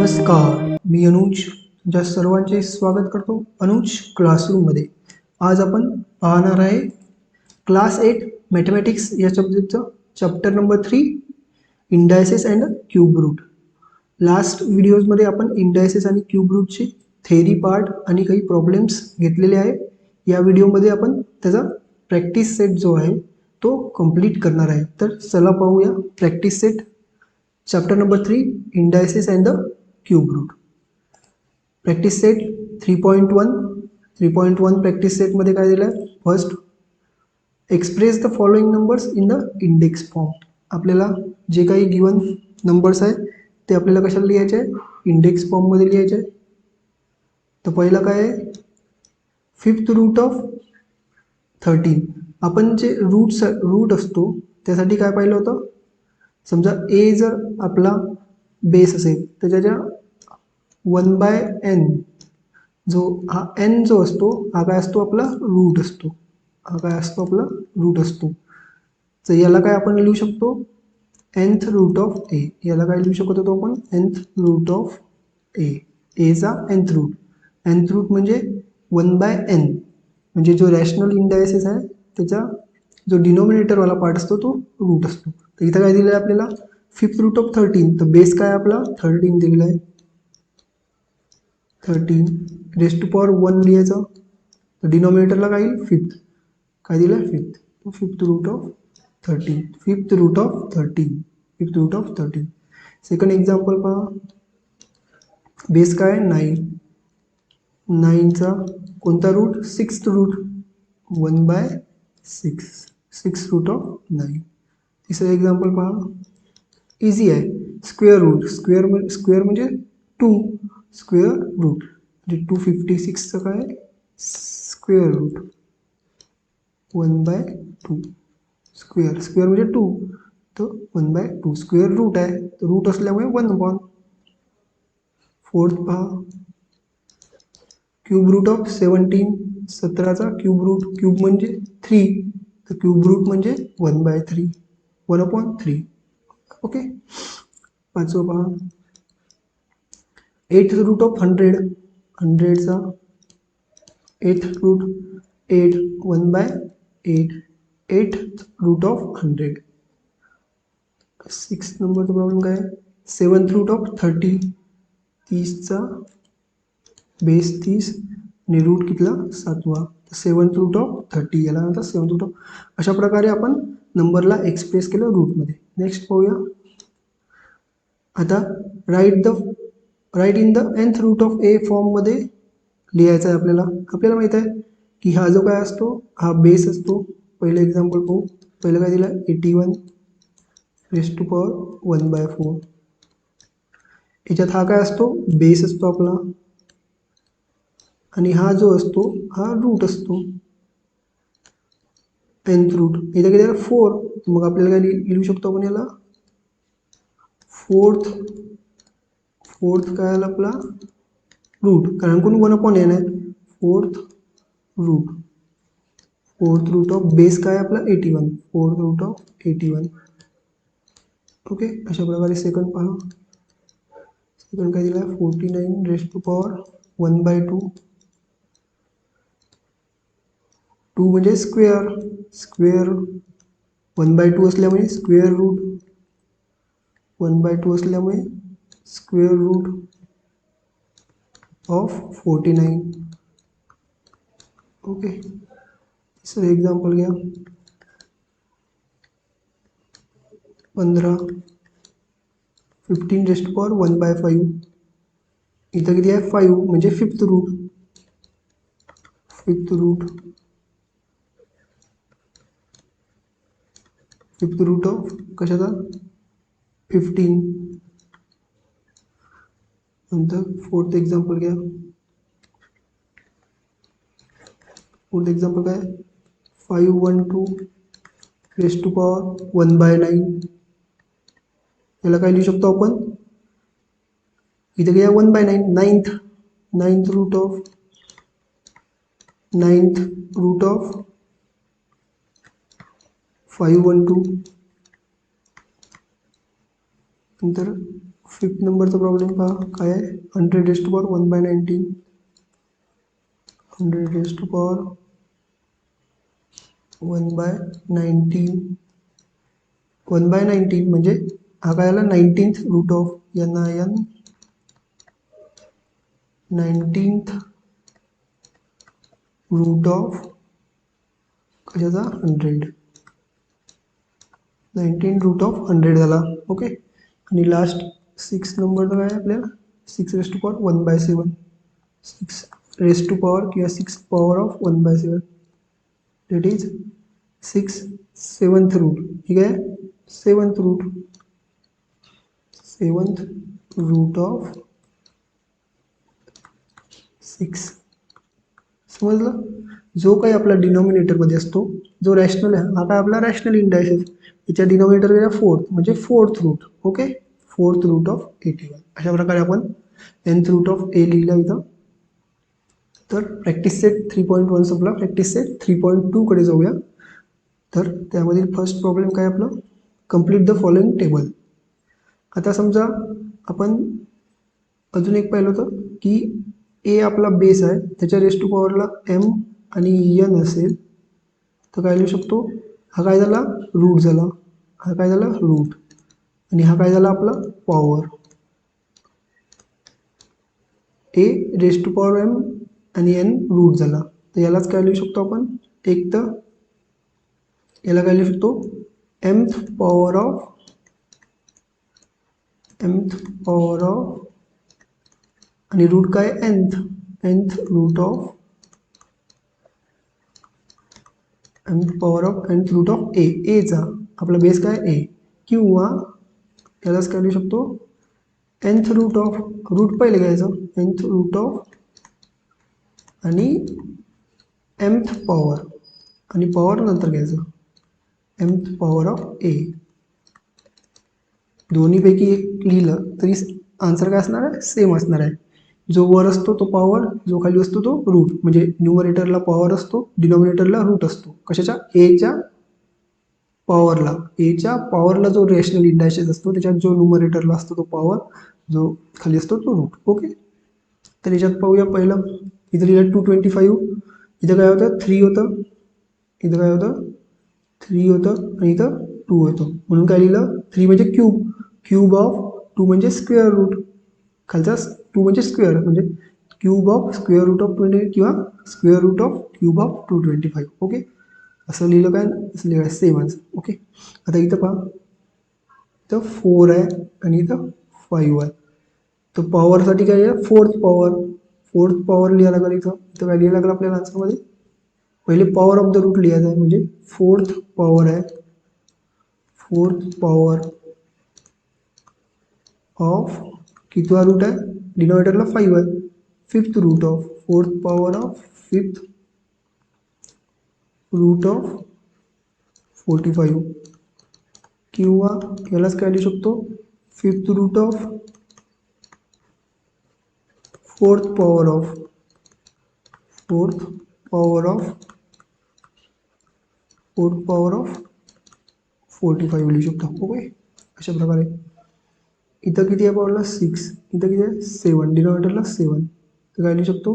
नमस्कार, मी अनुज तुमच्या सर्वांचे स्वागत करतो अनुज क्लासरूममध्ये. आज आपण पाहणार आहे क्लास 8 मॅथमॅटिक्स या सब्जेक्टचं chapter number 3 indices and cube root. Last व्हिडिओजमध्ये आपण इंडायसेस आणि क्यूब रूटची थेअरी पार्ट आणि काही प्रॉब्लेम्स घेतलेले आहे. या व्हिडिओमध्ये आपण त्याचा प्रॅक्टिस सेट जो आहे तो कंप्लीट करणार आहे. तर चला पाहूया practice set. Chapter number 3 indices and the cube root. Practice set 3.1 practice सेटमध्ये काय दिलं आहे? First, express the following numbers in the index form. आपल्याला जे काही गिवन नंबर्स आहे ते आपल्याला कशाला लिहायचे आहे? इंडेक्स फॉर्ममध्ये लिहायचे आहे. तर पहिला काय आहे? Fifth root of 13. आपण जे रूट असतो त्यासाठी काय पाहिलं होतं? समजा ए जर आपला बेस असेल तर त्याच्या 1/n जो हा n जो असतो हा काय असतो? आपला रूट असतो. हा काय असतो? आपला रूट असतो. तर याला काय आपण लिहू शकतो? nth रूट ऑफ ए. याला काय लिहू शकतो तो आपण? nth रूट ऑफ ए. एचा nth रूट. nth रूट म्हणजे 1/n, म्हणजे जो रॅशनल इंडायसेस आहे त्याचा जो डिनोमिनेटरवाला पार्ट असतो तो रूट असतो. तर इथं काय दिलं आहे आपल्याला? Fifth root of 13. तर बेस काय आपला? 13 दिलेला आहे. 13 रेस्ट टू पॉवर 1 लिहायचं. तर डिनोमिनेटरला काय येईल? फिफ्थ. काय दिलं? Fifth. Fifth root of 13. Fifth root of 13. Fifth root of 13. Second example पहा. बेस काय? 9. 9चा कोणता root? Sixth root. 1/6. Six root of 9. तिसरं एक्झाम्पल पहा. इझी आहे. Square route. स्क्वेअर म्हणजे 2. स्क्वेअर रूट म्हणजे 256चं काय? Square root 1/2. स्क्वेअर म्हणजे 2, तर 1/2 स्क्वेअर रूट आहे. तर रूट असल्यामुळे 1/. फोर्थ पहा. Cube root of 17. 17चा क्यूब रूट. क्यूब म्हणजे 3, तर क्यूब रूट म्हणजे 1/3. 1/3. ओके. पाचवं पहा. 8th root of 100. 100चा 8th root 8. 1/8. 8th root of 100. 6 नंबरचा प्रॉब्लेम काय? 7th root of 30. 30चा बेस 30 आणि रूट कितला? 7वा. 7th रूट ऑफ 30 याला नंतर 7th रूट ऑफ. अशा प्रकारे आपण नंबरला एक्सप्रेस केलं रूटमध्ये. नेक्स्ट पाहूया. आता write in the nth root of A फॉर्ममध्ये लिहायचं आहे आपल्याला. आपल्याला माहीत आहे की हा जो काय असतो हा बेस असतो. पहिलं एक्झाम्पल पाहू. पहिलं काय दिलं? 81 रेस्ट टू पॉवर 1/4. याच्यात हा काय असतो? बेस असतो आपला, आणि हा जो असतो हा रूट असतो. nth root. इथं किती आहे? 4. मग आपल्याला काय लिहू शकतो आपण याला? फोर्थ काय आला आपला? रूट. कारण कोण 1/n आहे. फोर्थ रूट ऑफ बेस काय आपला? 81. Fourth root of 81. ओके. अशा प्रकारे सेकंड पहा. सेकंड काय दिला? 49 रेस्ट टू पॉवर 1/2. 2 म्हणजे स्क्वेअर. 1/2 असल्यामुळे स्क्वेअर रूट. 1/2 असल्यामुळे स्क्वेअर रूट ऑफ 49. ओके. तिसरं एक्झाम्पल घ्या. 15. 15 रेस्ट पॉवर 1/5. इथं किती आहे? 5 म्हणजे fifth root. Fifth root of कशाचा? 15. नंतर फोर्थ एक्झाम्पल घ्या. फोर्थ एक्झाम्पल काय? 512 रेस्ट टू पॉवर 1/9. याला काय लिहू शकतो आपण? इथं घ्या 1/9. Ninth root of 512. नंतर फिफ्थ नंबरचा प्रॉब्लेम पहा काय आहे. 100 raise to power 1/19. 100 raise to power 1/19. 1/19 म्हणजे हा काय आला 19th root of n 19th root of कशाचा 100. 19 रूट ऑफ 100 झाला. ओके. आणि लास्ट 6 नंबरचा काय आहे आपल्याला 6 raise to power 1/7. 6 raise to power किंवा 6 power of 1/7 that is 6 7th root. ठीक आहे. 7th root of 6. समजलं. जो काही आपला डिनॉमिनेटरमध्ये असतो जो रॅशनल आहे हा काय आपला रॅशनल इंडायस आहे. याच्या डिनॉमिनेटर गेला 4th म्हणजे 4th route. Okay. 4th route of 81. अशा प्रकारे आपण nth रूट ऑफ ए लिहिला इथं. तर प्रॅक्टिस सेट 3.1 संपला. प्रॅक्टिस सेट 3.2 कडे जाऊया. तर त्यामधील फर्स्ट प्रॉब्लेम काय आपलं कंप्लीट द फॉलोइंग टेबल. आता समजा आपण अजून एक पाहिलं होतं की ए आपला बेस आहे त्याच्या रेज टू पॉवरला एम आणि एन असेल तर काय लिहू शकतो. हा काय झाला रूट झाला. हा काय झाला रूट. आणि हा काय झाला आपला power. A raise to power M आणि एन रूट झाला. तर यालाच काय लिहू शकतो आपण एक तर याला काय लिहू शकतो mth पॉवर ऑफ आणि रूट काय nth root of nth root of A चा आपला बेस काय ए किंवा यालाच काय लिहू शकतो nth रूट ऑफ रूट पहिले घ्यायचं nth रूट ऑफ आणि mth पॉवर आणि पॉवर नंतर घ्यायचं mth पॉवर ऑफ ए. दोन्हीपैकी एक लिहिलं तरी आन्सर काय असणार आहे सेम असणार आहे. जो वर असतो तो पॉवर जो खाली असतो तो रूट. म्हणजे न्यूमरेटरला पॉवर असतो डिनॉमिनेटरला रूट असतो. कशाच्या एच्या पॉवरला जो रॅशनल इंडायसेस असतो त्याच्यात जो न्यूमरेटरला असतो तो पॉवर जो खाली असतो तो रूट. ओके. तर याच्यात पाहूया पहिलं इथं लिहिलं 225. इथं काय होतं 3 होतं. इथं काय होतं 3 होतं आणि इथं 2 होतं. म्हणून काय लिहिलं 3 म्हणजे क्यूब ऑफ 2 म्हणजे स्क्वेअर रूट. खालचा 2 म्हणजे स्क्वेअर म्हणजे cube of square root of 20 किंवा square root of cube of 225. Okay. असं लिहिलं काय असं लिहिलं सेम आन्सर. ओके. आता इथं पहा इथं 4 आहे आणि इथं 5 आहे. तर पॉवरसाठी काय आहे फोर्थ पॉवर लिहायला लागेल. इथं काय लिहायला लागेल आपल्याला आन्सरमध्ये पहिले पॉवर ऑफ द रूट लिहायचं आहे. म्हणजे फोर्थ पॉवर आहे. फोर्थ पॉवर ऑफ कितवा रूट आहे डिनॉमिनेटरला 5 आहे. Fifth root of fourth power of fifth root of 45 किंवा यालाच काय लिहू शकतो fifth root of fourth power of 45 लिहू शकतो. ओके. अशा प्रकारे इथं किती आहे पॉवरला 6. इथं किती आहे 7 डिनॉमिनेटरला 7. तर काय लिहू शकतो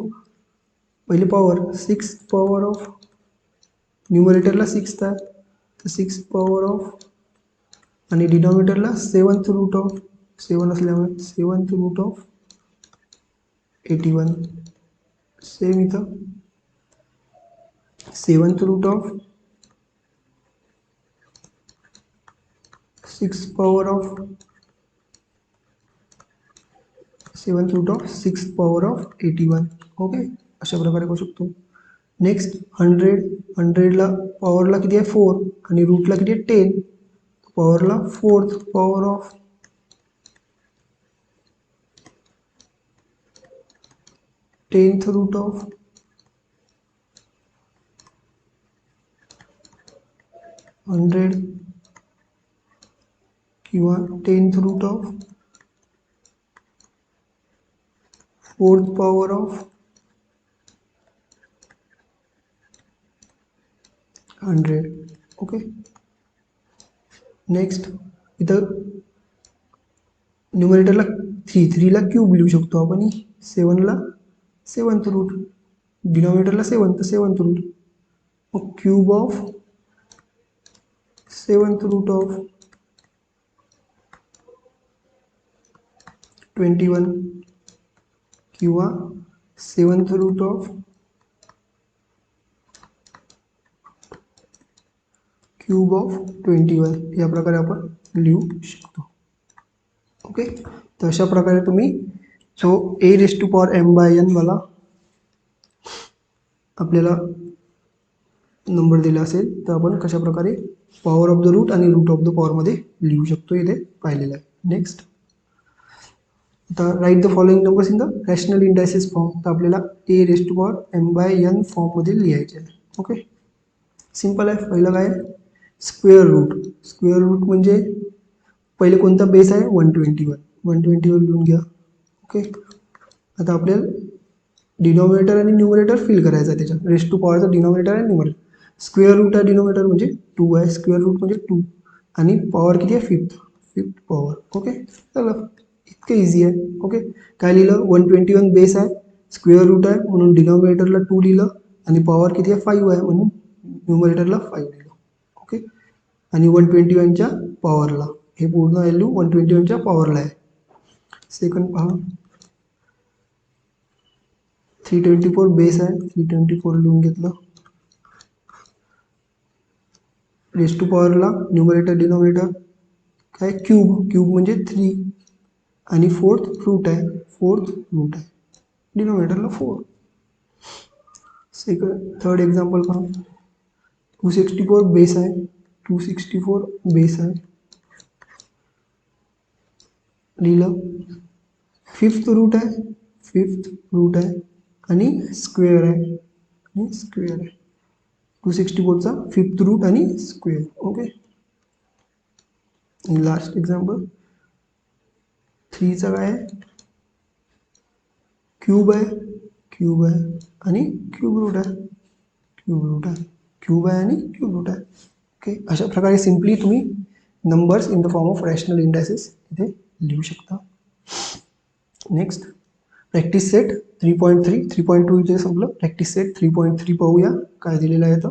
पहिले पॉवर 6 पॉवर ऑफ न्यूमरेटरला 6 आहे तर 6 पॉवर ऑफ आणि डिनॉमिनेटरला 7th रूट ऑफ 7 असल्यामुळे 7th रूट ऑफ 81. सेम इथं 7th root of 6 power of 7th root of 6 power of 81. Okay. अशा प्रकारे करू शकतो. नेक्स्ट 100ला पॉवरला किती आहे 4 आणि रूटला किती आहे 10. पॉवरला fourth power of 10th root of 100 किंवा 10th root of fourth power of 100. Okay. Next इथं न्यूमरेटरला थ्रीला क्यूब लिहू शकतो आपण, 7ला 7th रूट, डिनॉमिनेटरला 7 तर 7th रूट, मग cube of 7th root of 21 किंवा 7th root of cube of 21 या प्रकारे आपण लिहू शकतो. ओके, तर अशा प्रकारे तुम्ही जो a⁻m/n वाला आपल्याला नंबर दिला असेल तर आपण कशा प्रकारे पॉवर ऑफ द रूट आणि रूट ऑफ द पॉवरमध्ये लिहू शकतो इथे पाहिलेलं आहे. नेक्स्ट, आता write the following numbers in the rational indices form. तर आपल्याला a⁻m/n फॉर्ममध्ये लिहायचे आहे. ओके, सिम्पल आहे. पहिलं काय आहे, स्क्वेअर रूट. स्क्वेअर रूट म्हणजे पहिले कोणता बेस आहे, 121. 121 लिहून घ्या. ओके, आता आपल्याला डिनॉमिनेटर आणि न्यूमरेटर फिल करायचं आहे त्याच्यात. रेस टू पॉवरचा डिनॉमिनेटर आणि न्यूमरेटर. स्क्वेअर रूट आहे, डिनॉमिनेटर म्हणजे 2 आहे, स्क्वेअर रूट म्हणजे 2 आणि पॉवर किती आहे, फिफ्थ पॉवर. ओके, चला इतकं इझी आहे. ओके, काय लिहिलं, 121 बेस आहे, स्क्वेअर रूट आहे म्हणून डिनॉमिनेटरला 2 लिहिलं आणि पॉवर किती आहे, 5 आहे म्हणून न्यूमरेटरला 5 लिहिलं. ओके, आणि 121च्या पॉवरला, हे पूर्ण व्हॅल्यू 121च्या पॉवरला आहे. सेकंड पहा, 324 बेस आहे, 324 लिहून घेतलं. रेस टू पॉवरला न्यूमरेटर डिनॉमिनेटर काय, क्यूब म्हणजे 3 आणि 4th रूट आहे, डिनॉमिनेटरला 4. थर्ड एक्झाम्पल पहा, 264 बेस आहे, 264 बेस आहे लिहिलं. फिफ्थ रूट आहे आणि स्क्वेअर आहे, 264चा फिफ्थ रूट आणि स्क्वेअर. ओके, लास्ट एक्झाम्पल 3चा काय आहे, क्यूब आहे आणि क्यूब रूट आहे, क्यूब आहे आणि क्यूब रूट आहे. ओके, अशा प्रकारे सिम्पली तुम्ही numbers in the form of rational indices इथे लिहू शकता. नेक्स्ट, प्रॅक्टिस सेट 3.3, 3.2 इथे संपलं. प्रॅक्टिस सेट 3.3 पाहूया काय दिलेलं आहे. तर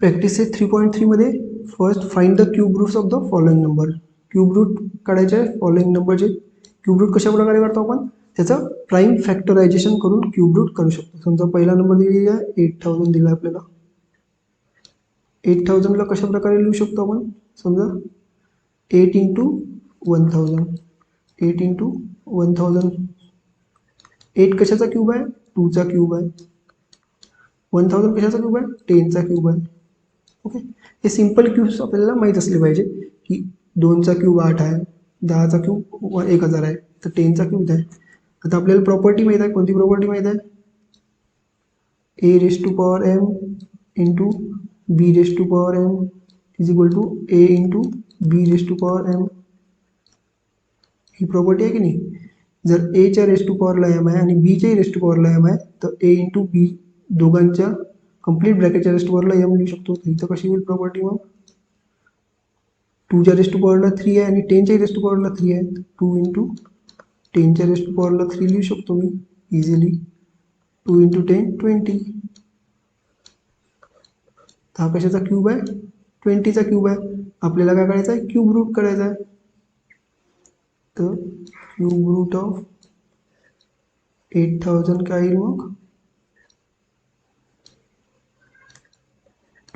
प्रॅक्टिस सेट 3.3 मध्ये first find the cube roots of the following number. Cube root काढायचे आहे फॉलोइंग नंबरचे. क्यूब रूट कशा प्रकारे करतो आपण, त्याचं प्राईम फॅक्टरायझेशन करून क्यूब रूट करू शकतो. समजा पहिला नंबर दिलेला आहे 8000 दिला आपल्याला. 8000ला कशा प्रकारे लिहू शकतो आपण, समजा 8 इंटू 1000, 8 इंटू 1000. 8 कशाचा क्यूब आहे, 2चा क्यूब आहे. 1000 कशाचा क्यूब आहे, 10चा क्यूब आहे. ओके, हे सिंपल क्यूब्स आपल्याला माहीत असले पाहिजे की 2चा क्यूब 8 आहे, 10चा क्यूब 1000 आहे, तर 10चा क्यूब आहे. आता आपल्याला प्रॉपर्टी माहीत आहे, कोणती प्रॉपर्टी माहीत आहे, a⁻m into b⁻m is equal to a into b⁻m. ही प्रॉपर्टी आहे की नाही. जर एच्या रेस टू पॉवरला एम आहे आणि बीच्याही रेस टू पॉवरला एम आहे तर ए इंटू बी दोघांच्या कंप्लीट ब्रॅकेटच्या रेस टू पॉवरला एम लिहू शकतो. इथं कशी होईल प्रॉपर्टी, मग 2च्या रेस टू पॉवरला 3 आहे आणि 10च्या रेस टू पॉवरला 3 आहे, 2 इंटू 10च्या रेस टू पॉवरला 3 लिहू शकतो मी इझिली. 2 इंटू 10 20. हा कशाचा क्यूब आहे, 20चा क्यूब आहे. आपल्याला काय करायचं आहे, क्यूब रूट करायचा आहे. तर क्यूब रूट ऑफ 8000 काय येईल मग,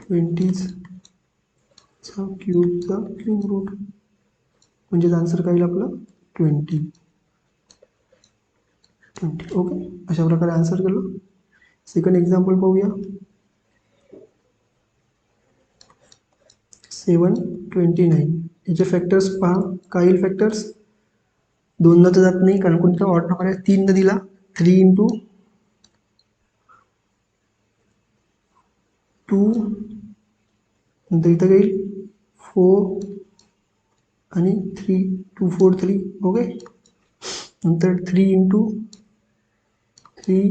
20चा क्यूबचा क्यूब रूट म्हणजे आन्सर काय येईल आपलं 20. ओके, अशा प्रकारे आन्सर केलं. सेकंड एक्झाम्पल पाहूया. 729. याचे फॅक्टर्स पहा, काय येईल फॅक्टर्स, 2 न तर जात नाही कारण कोणता ऑड नंबर आहे, 3 न दिला, 3 इंटू 2 नंतर इथं येईल 4 आणि 3, 2 4 3. ओके, नंतर 3 इंटू 3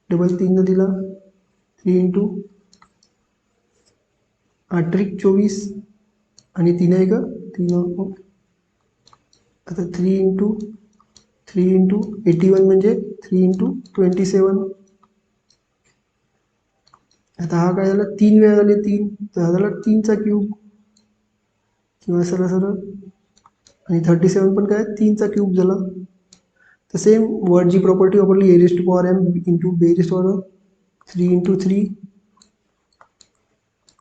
डबल 3 न दिला, 3 इंटू 8 त्रिक 24 आणि 3 आहे का 3. आता 3 इंटू 81 म्हणजे 3 इंटू 27. आता हा काय झाला 3 वेळा झाले 3, तर हा झाला 3चा क्यूब किंवा सरळ सरळ. आणि 37 पण काय 3चा क्यूब झाला. तर सेम वर्डची प्रॉपर्टी वापरली, A raise to power M into B raise to power 3 into 3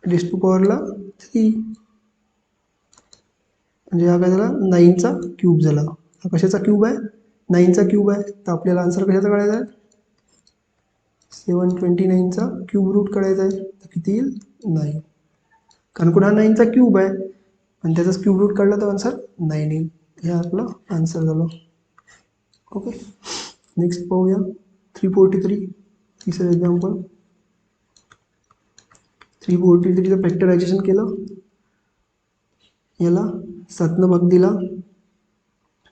raise to पॉवरला 3, म्हणजे हा काय झाला 9चा क्यूब झाला. हा कशाचा क्यूब आहे 9चा क्यूब आहे. तर आपल्याला आन्सर कशाचा काढायचा आहे 729चा क्यूब रूट काढायचा आहे. तर किती येईल 9, कारण कोण हा 9चा क्यूब आहे आणि त्याचाच क्यूब रूट काढला तर आन्सर 9 येईल. हे आपलं आन्सर झालं. ओके, नेक्स्ट पाहूया 343 तिसरं एक्झाम्पल. 343चं फॅक्टरायझेशन केलं, याला 7 भाग दिला,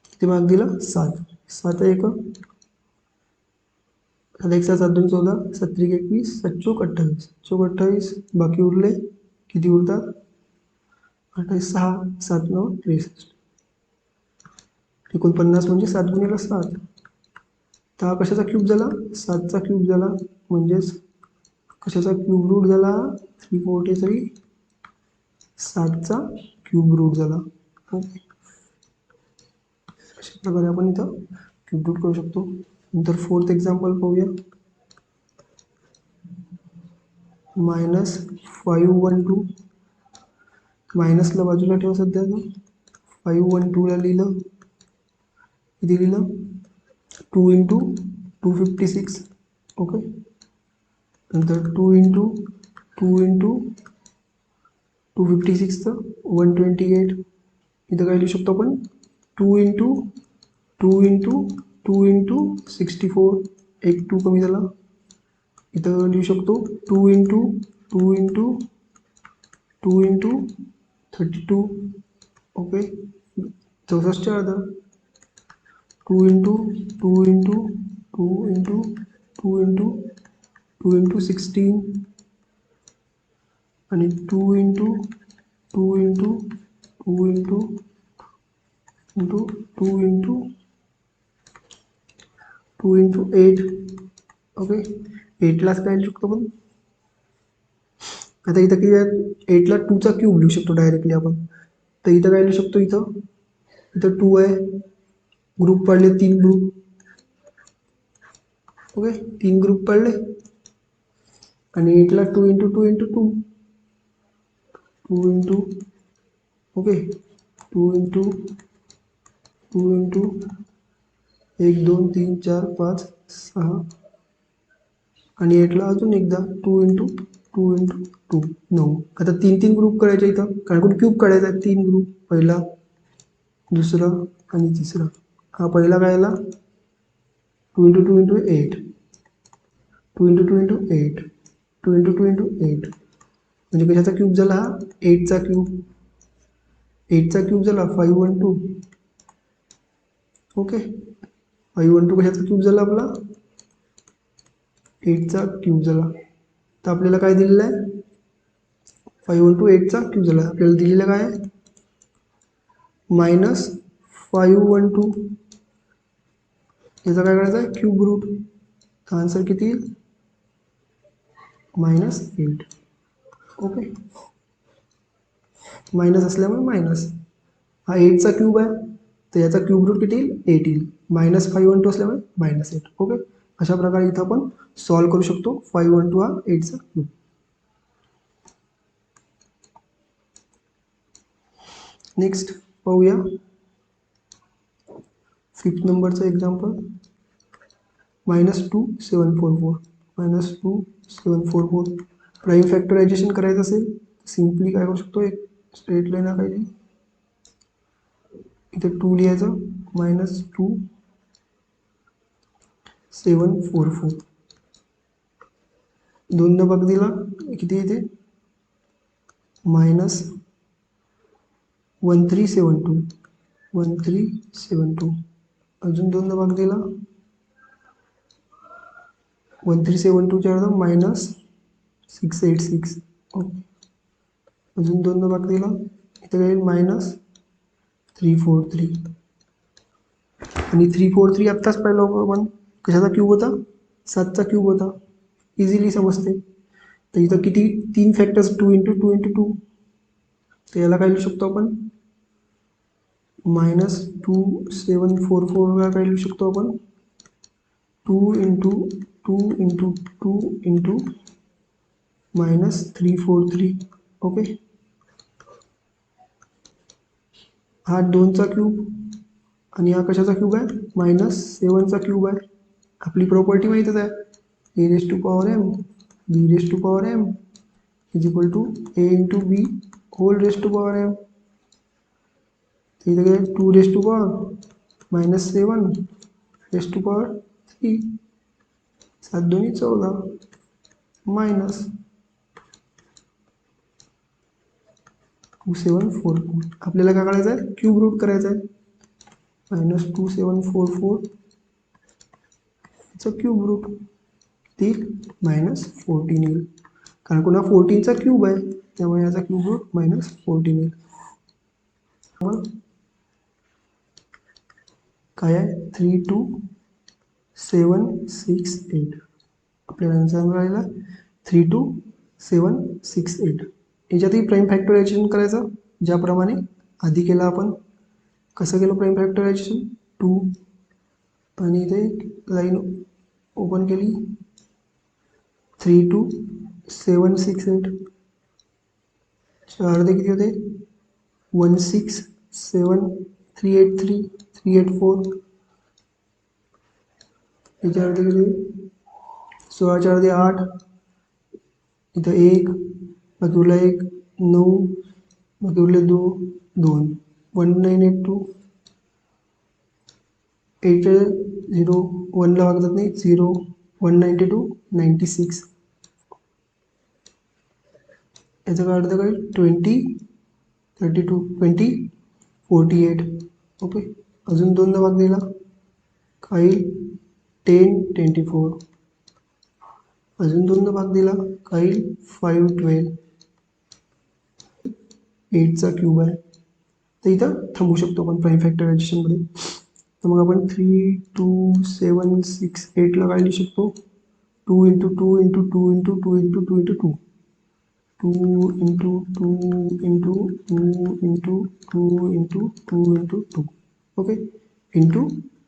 किती भाग दिला 7. 7 एक 7 7 2 14, 7 3 21, 7 चौक 28, 28 बाकी उरले किती उरतात 28, 6 7 9 63, 49 म्हणजे 7 गुणिले 7. तर हा कशाचा क्यूब झाला 7चा क्यूब झाला, म्हणजेच कशाचा क्यूब रूट झाला 343 7चा क्यूब रूट झाला. ओके, अशा प्रकारे आपण इथं क्यूब रूट करू शकतो. नंतर 4th एक्झाम्पल पाहूया. -512 मायनसला बाजूला ठेवा सध्या. 512ला लिहिलं, किती लिहिलं 2 इंटू 256. ओके, नंतर 2 इंटू 256चं 128. इथं काय लिहू शकतो आपण 2 इंटू 64. एक 2 कमी झाला. इथं लिहू शकतो 2 इंटू 32. ओके, 64 अर्धा. 2 इंटू 16 आणि 2 इंटू 8. ओके, 8लाच काय लिहू शकतो आपण, आता इथं किती आहे 8ला 2चा क्यूब लिहू शकतो डायरेक्टली आपण. तर इथं काय लिहू शकतो, इथं 2 आहे, ग्रुप पडले 3 ग्रुप. ओके, 3 ग्रुप पडले आणि 8ला 2 इंटू 2 इंटू ओके 2 इंटू 1 2 3 4 5 6 आणि 8ला अजून एकदा 2 इंटू 9. आता 3 ग्रुप करायचे इथं, कारण क्यूब काढायचा आहे 3 ग्रुप, पहिला दुसरा आणि तिसरा. हा पहिला काय आला 2 इंटू 8, 2 इंटू 8, 2 इंटू 8, म्हणजे कशाचा क्यूब झाला हा 8चा क्यूब. 8चा क्यूब झाला 512. ओके, 512 कशाचा क्यूब झाला आपला 8चा क्यूब झाला. तर आपल्याला काय दिलेलं आहे 512 8चा क्यूब झाला. आपल्याला दिलेलं काय आहे -512, याचा काय करायचा आहे क्यूब रूट. तर आन्सर किती येईल -8. ओके, मायनस असल्यामुळे मायनस. हा 8चा क्यूब आहे, तर याचा क्यूब रूट किती येईल 8 येईल. -512 असल्यामुळे -8. ओके, अशा प्रकारे इथं आपण सॉल्व्ह करू शकतो 512 हा 8चा क्यूब. नेक्स्ट पाहूया 5th नंबरचं एक्झाम्पल. -2744 प्राईम फॅक्टरायझेशन करायचं असेल सिम्पली काय करू शकतो, एक स्ट्रेट लाईन आखायची, इथे 2 लिहायचं, -2744 2 भाग दिला किती येते -1372 अजून 2 भाग दिला 1372 च्या अर्धा -686. ओके, अजून 2 भाग दिला, इथं काय -343. आणि 343 आत्ताच पाहिलं आपण कशाचा क्यूब होता, 7चा क्यूब होता. इझिली समजते. तर इथं किती 3 फॅक्टर्स 2 × 2 × 2. तर याला काय लिहू शकतो आपण -2744 काय लिहू शकतो आपण 2 × 2 × 2 × -343. ओके, हा 2चा क्यूब आणि हा कशाचा क्यूब आहे, -7चा क्यूब आहे. आपली प्रॉपर्टी माहीतच आहे, a⁻m b⁻m is equal to a × b whole raise to power m. इथं काय 2 raise to power -7 raise to power 3, 7 2 14 minus 2744. आपल्याला काय करायचं आहे, क्यूब रूट करायचं आहे. -2744 चा क्यूब रूट ती -14 येईल, कारण पुन्हा 14चा क्यूब आहे, त्यामुळे याचा क्यूब रूट -14 येईल. मग काय आहे 32768. आपल्याला आन्सर राहिला 32768. याच्यातही प्राईम फॅक्टरायझेशन करायचं ज्याप्रमाणे आधी केलं आपण. कसं केलं प्राईम फॅक्टरायझेशन, 2 आणि इथे लाईन ओपन केली 32768. 4 किती होते 167 384. याच्यावरती किती 16 4 8, इथं 1 बाकी उरला 1 9 बाकी उरले 2 2 1982. 8 0 1 ला वागतात नाही 0 192 96. याचा काय अर्थ काय 20 32 20 48. ओके, अजून 2दा भाग दिला काही 10 24. अजून 2दा भाग दिला काही 5 12. 8चा क्यूब आहे. तर इथं थांबू शकतो आपण प्राईम फॅक्टरायझेशनमध्ये. तर मग आपण 32768 ला काय लिहू शकतो 2 × 2 × 2 × 2 × 2 × 2 2 × 2 × 2 × 2 × 2 × 2. ओके, इंटू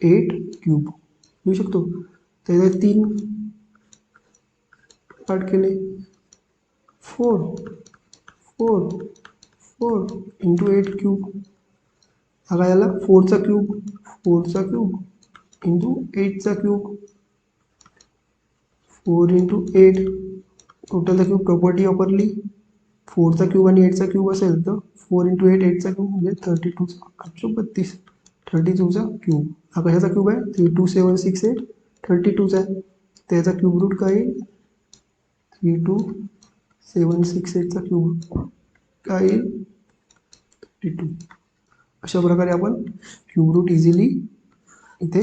8 क्यूब लिहू शकतो. तर इथे 3 पार्ट केले 4 4 4 × 8 क्यूब. हा काय आला 4चा क्यूब इंटू 8चा क्यूब 4 × 8. टोटलचा क्यूब प्रॉपर्टी वापरली, 4चा क्यूब आणि 8चा क्यूब असेल तर 4 × 8 8चा क्यूब म्हणजे 32 32चा क्यूब. हा कशाचा क्यूब आहे 32768 32चा आहे. त्याचा क्यूब रूट काय येईल 32768चा क्यूब काय येईल 32. अशा प्रकारे आपण क्यूब रूट इझिली इथे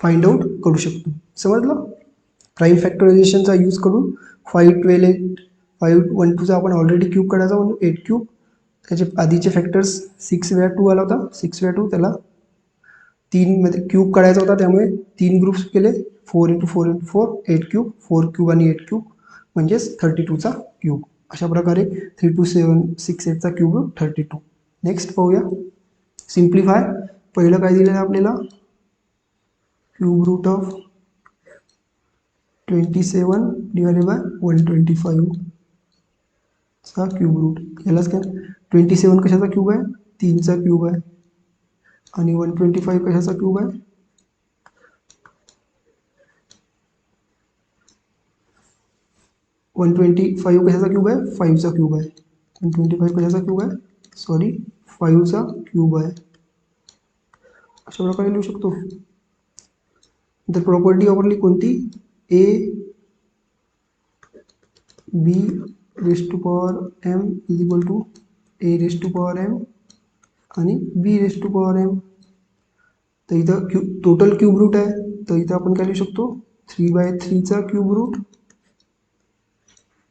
फाइंड आउट करू शकतो. समजलं. प्राईम फॅक्टरायझेशनचा यूज करून 512चा आपण ऑलरेडी क्यूब काढायचा म्हणून 8 क्यूब. त्याचे आधीचे फॅक्टर्स 6 वेळा 2 आला होता, 6 वेळा 2 त्याला 3 मध्ये क्यूब काढायचा होता, त्यामुळे 3 ग्रुप्स केले 4 × 4 × 4 8 क्यूब 4 क्यूब आणि 8 क्यूब म्हणजेच 32चा क्यूब. अशा प्रकारे 32768चा क्यूब रूट 32. नेक्स्ट पाहूया सिम्प्लिफाय. पहिलं काय दिलेलं आहे आपल्याला क्यूब रूट ऑफ 27 / 125 चा क्यूब रूट. यालाच काय 27 कशाचा क्यूब आहे 3चा क्यूब आहे आणि 125 कशाचा क्यूब आहे 125 कशाचा क्यूब आहे 5चा क्यूब आहे. 125 कशाचा क्यूब आहे 5चा क्यूब आहे. अशा प्रकारे लिहू शकतो. तर प्रॉपर्टी वापरली कोणती a b⁻m is equal to a⁻m आणि b⁻m. तर इथं टोटल क्यूब रूट आहे, तर इथं आपण काय लिहू शकतो 3/3चा क्यूब रूट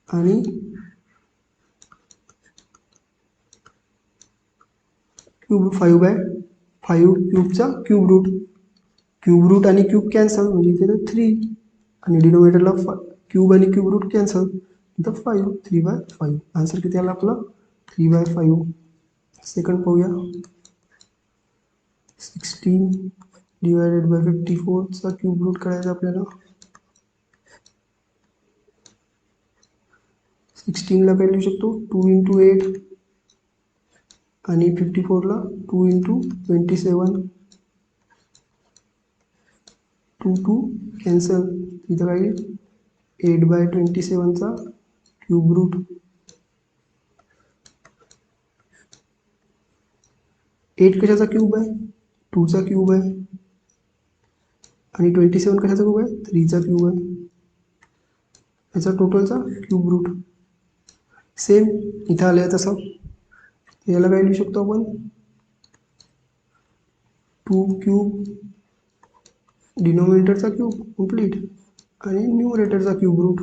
आणि क्यूब 5/5 क्यूबचा क्यूब रूट आणि क्यूब कॅन्सल म्हणजे इथे 3 आणि डिनोमिनेटरला क्यूब आणि क्यूब रूट कॅन्सल इथं 5 3/5 आन्सर किती आला आपला 3/5. सेकंड पाहूया 16 डिवायडेड बाय 54 चा क्यूब रूट काढायचा आपल्याला. 16 ला काय लिहू शकतो 2 × 8 आणि 54 ला 2 × 27 2 कॅन्सल इथं काय 8/27 चा क्यूब रूट. 8 कशाचा क्यूब आहे 2 चा क्यूब आहे आणि 27 कशाचा क्यूब आहे 3 चा क्यूब आहे. याचा टोटलचा क्यूब रूट सेम इथं आलं तसं. याला काय लिहू शकतो आपण 2 क्यूब डिनोमिनेटरचा क्यूब कंप्लीट आणि न्यूमरेटरचा क्यूब रूट.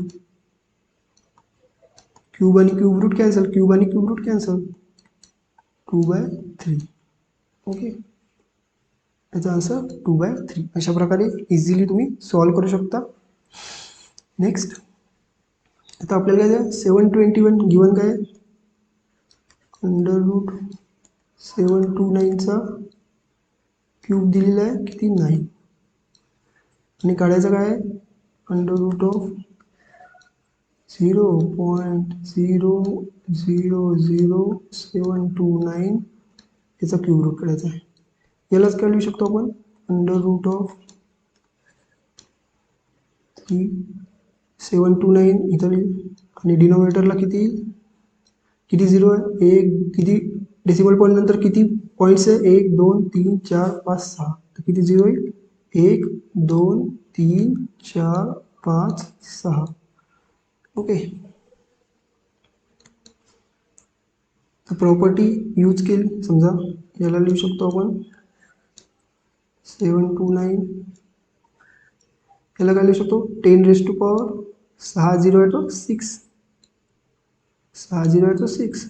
क्यूब आणि क्यूब रूट कॅन्सल क्यूब आणि क्यूब रूट कॅन्सल 2/3. ओके याचा आन्सर 2/3. अशा प्रकारे इझिली तुम्ही सॉल्व करू शकता. नेक्स्ट आता आपल्याला काय 721 गिवन काय √729 चा क्यूब दिलेला आहे किती 9 आणि काढायचं काय √0.000729 याचा क्यूब रूट काढायचा आहे. यालाच काय लिहू शकतो आपण √729 इथं आणि डिनोमिनेटरला किती झिरो आहे एक किती डेसिमल पॉईंट नंतर किती पॉईंट्स आहे 1 2 3 4 5 6 तर किती झिरो आहे 1 2 3 4 5 6. ओके तर प्रॉपर्टी यूज केली समजा याला लिहू शकतो आपण 729 याला काय लिहू शकतो 10⁻6 0 आहे तो 6 6 0 आहे तो 6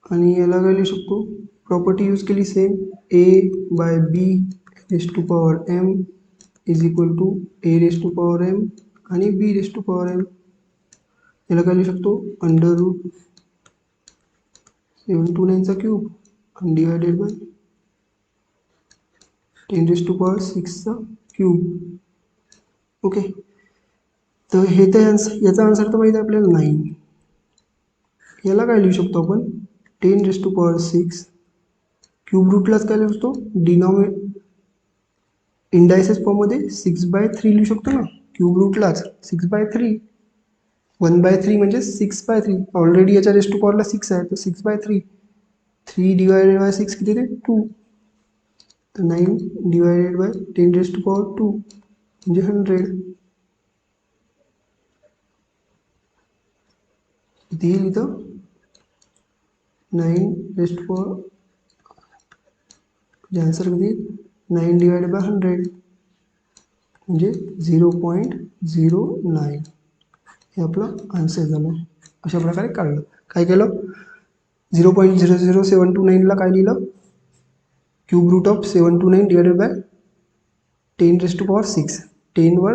आणि याला काय लिहू शकतो प्रॉपर्टी यूज केली same a/b⁻m is equal to a⁻m आणि b⁻m. याला काय लिहू शकतो √729 चा क्यूब आणि डिवायडेड बाय 10⁻6 चा क्यूब. ओके तर हे तर याचा आन्सर तर माहिती आहे आपल्याला 9. याला काय लिहू शकतो आपण 10⁻6 क्यूब रूटलाच काय लिहू शकतो इंडायसेस फॉर्ममध्ये 6/3 लिहू शकतो ना क्यूब रूटलाच 6/3 1/3 म्हणजे 6/3 ऑलरेडी याच्या रेस्ट टू पॉवरला 6 आहे तर 6/3 3 डिवायडेड बाय 6 किती ते 2 तर 9 डिवायडेड बाय 10⁻2 म्हणजे 100 किती येईल इथं 9 आन्सर किती 9 डिवायडेड बाय 100 म्हणजे 0.09 हे आपलं आन्सर झालं. अशा प्रकारे काढलं. काय केलं 0.00729 ला काय लिहिलं cube root of 729 divided by 10⁻6 10 वर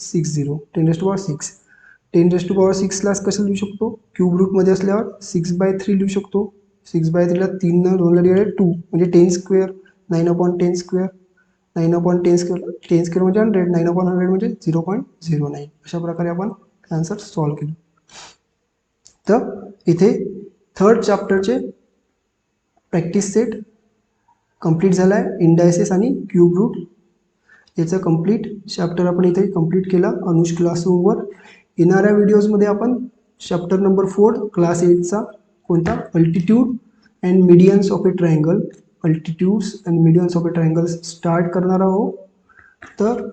60 10⁻6 10⁻6 ला कसं लिहू शकतो क्यूब रूटमध्ये असल्यावर 6/3 लिहू शकतो 6/3 ला 3 न 2 ला डिवायडेड 2 म्हणजे 10² 9/10² 9/10² 10² म्हणजे 100 9/100 म्हणजे 0.09. अशा प्रकारे आपण आन्सर सॉल्व केलं. तर इथे थर्ड चॅप्टरचे प्रॅक्टिस सेट कंप्लीट झाला आहे. इंडायसेस आणि क्यूब रूट याचा कंप्लीट चॅप्टर आपण इथे कंप्लीट केला अनुज क्लासरूमवर. येणाऱ्या व्हिडिओजमध्ये आपण चॅप्टर नंबर 4 क्लास 8चा कोणता altitude and medians of a triangle altitudes and medians of a triangle start करणार आहोत. तर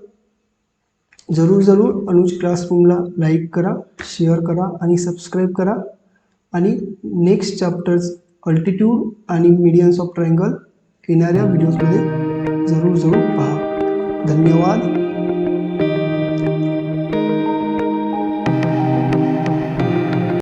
जरूर अनुज क्लासरूमला लाईक करा शेअर करा आणि सबस्क्राईब करा आणि नेक्स्ट चॅप्टर्स अल्टिट्यूड आणि मीडियन्स ऑफ ट्रायंगल येणाऱ्या व्हिडिओजमध्ये जरूर पहा. धन्यवाद.